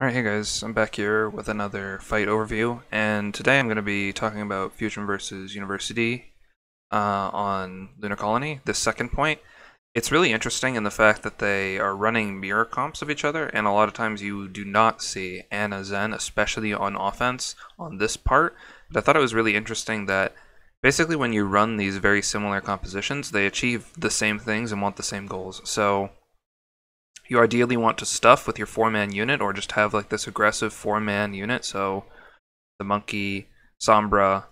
Alright, hey guys, I'm back here with another fight overview, and today I'm going to be talking about Fusion versus University on Lunar Colony, this second point. It's really interesting in the fact that they are running mirror comps of each other, and a lot of times you do not see Ana Zen, especially on offense, on this part. But I thought it was really interesting that basically when you run these very similar compositions, they achieve the same things and want the same goals. So you ideally want to stuff with your 4-man unit or just have like this aggressive 4-man unit. So the Monkey, Sombra,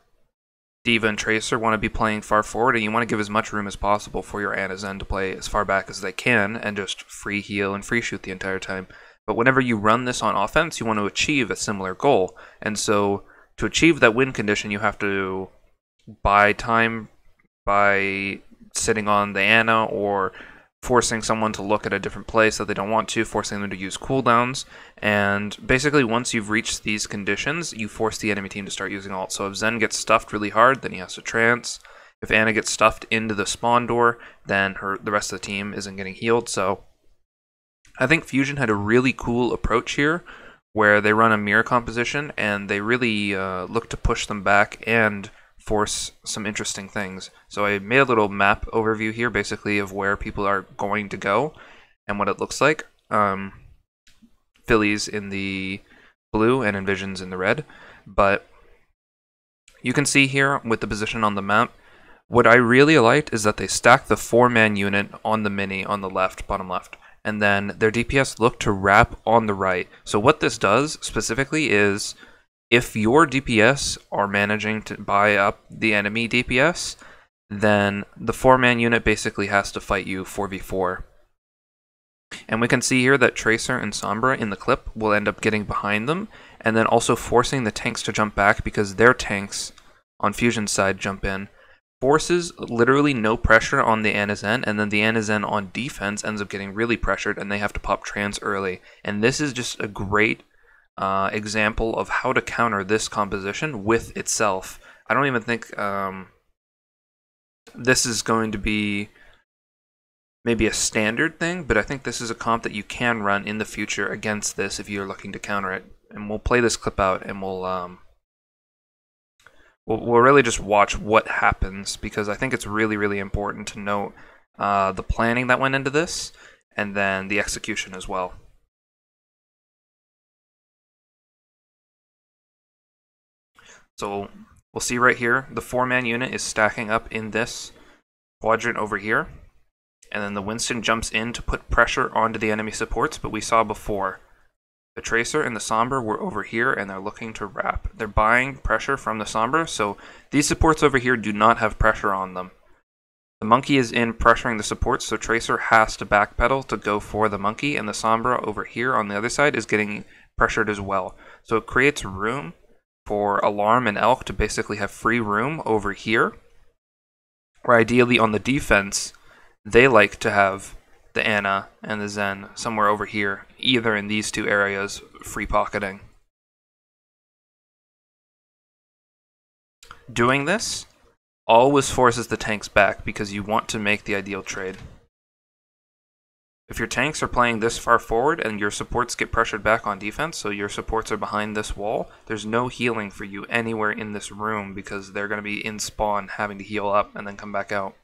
Diva, and Tracer want to be playing far forward, and you want to give as much room as possible for your Ana Zen to play as far back as they can and just free heal and free shoot the entire time. But whenever you run this on offense, you want to achieve a similar goal. And so to achieve that win condition, you have to buy time by sitting on the Ana or forcing someone to look at a different place that they don't want to, forcing them to use cooldowns, and basically once you've reached these conditions, you force the enemy team to start using ult. So if Zen gets stuffed really hard, then he has to trance. If Ana gets stuffed into the spawn door, then the rest of the team isn't getting healed. So I think Fusion had a really cool approach here, where they run a mirror composition, and they really look to push them back and force some interesting things. So I made a little map overview here, basically, of where people are going to go and what it looks like. Phillies in the blue and EnVision's in the red. But you can see here with the position on the map, what I really liked is that they stacked the 4-man unit on the mini on the left, bottom left. And then their DPS look to wrap on the right. So what this does specifically is if your DPS are managing to buy up the enemy DPS, then the 4-man unit basically has to fight you 4v4. And we can see here that Tracer and Sombra in the clip will end up getting behind them, and then also forcing the tanks to jump back because their tanks on Fusion's side jump in. Forces literally no pressure on the Ana Zen, and then the Ana Zen on defense ends up getting really pressured, and they have to pop trans early. And this is just a great example of how to counter this composition with itself. I don't even think this is going to be maybe a standard thing, but I think this is a comp that you can run in the future against this if you're looking to counter it. And we'll play this clip out, and we'll really just watch what happens, because I think it's really, really important to note the planning that went into this, and then the execution as well. So we'll see right here, the 4-man unit is stacking up in this quadrant over here, and then the Winston jumps in to put pressure onto the enemy supports, but we saw before, the Tracer and the Sombra were over here, and they're looking to wrap. They're buying pressure from the Sombra, so these supports over here do not have pressure on them. The Monkey is in pressuring the supports, so Tracer has to backpedal to go for the Monkey, and the Sombra over here on the other side is getting pressured as well. So it creates room for Alarm and Elk to basically have free room over here, where ideally on the defense, they like to have the Ana and the Zen somewhere over here, either in these two areas, free pocketing. Doing this always forces the tanks back because you want to make the ideal trade. If your tanks are playing this far forward and your supports get pressured back on defense, so your supports are behind this wall, there's no healing for you anywhere in this room because they're going to be in spawn having to heal up and then come back out.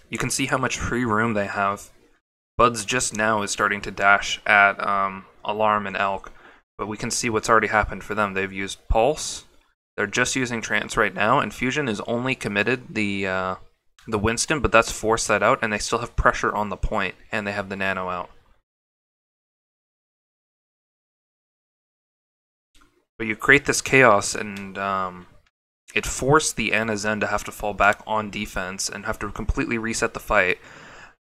You can see how much free room they have. Buds just now is starting to dash at Alarm and Elk, but we can see what's already happened for them. They've used Pulse. They're just using Trance right now, and Fusion is only committed the Winston, but that's forced that out, and they still have pressure on the point, and they have the Nano out. But you create this chaos, and it forced the Ana Zen to have to fall back on defense and have to completely reset the fight.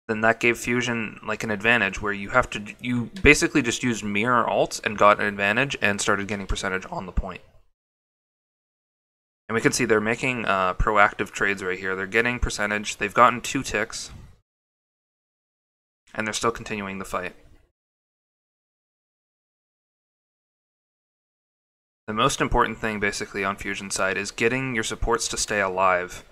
Then that gave Fusion like an advantage where you basically just used mirror ults and got an advantage and started getting percentage on the point. And we can see they're making proactive trades right here. They're getting percentage. They've gotten 2 ticks. And they're still continuing the fight. The most important thing basically on Fusion's side is getting your supports to stay alive.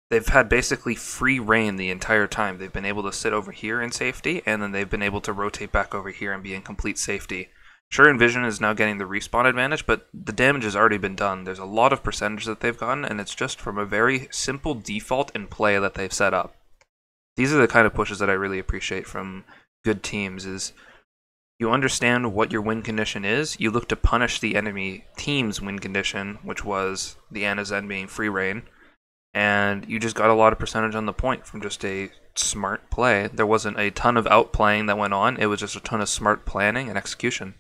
they've had basically free reign the entire time. They've been able to sit over here in safety, and then they've been able to rotate back over here and be in complete safety. Sure, EnVision is now getting the respawn advantage, but the damage has already been done. There's a lot of percentage that they've gotten, and it's just from a very simple default and play that they've set up. These are the kind of pushes that I really appreciate from good teams, is you understand what your win condition is, you look to punish the enemy team's win condition, which was the Ana Zen being free reign, and you just got a lot of percentage on the point from just a smart play. There wasn't a ton of outplaying that went on, it was just a ton of smart planning and execution.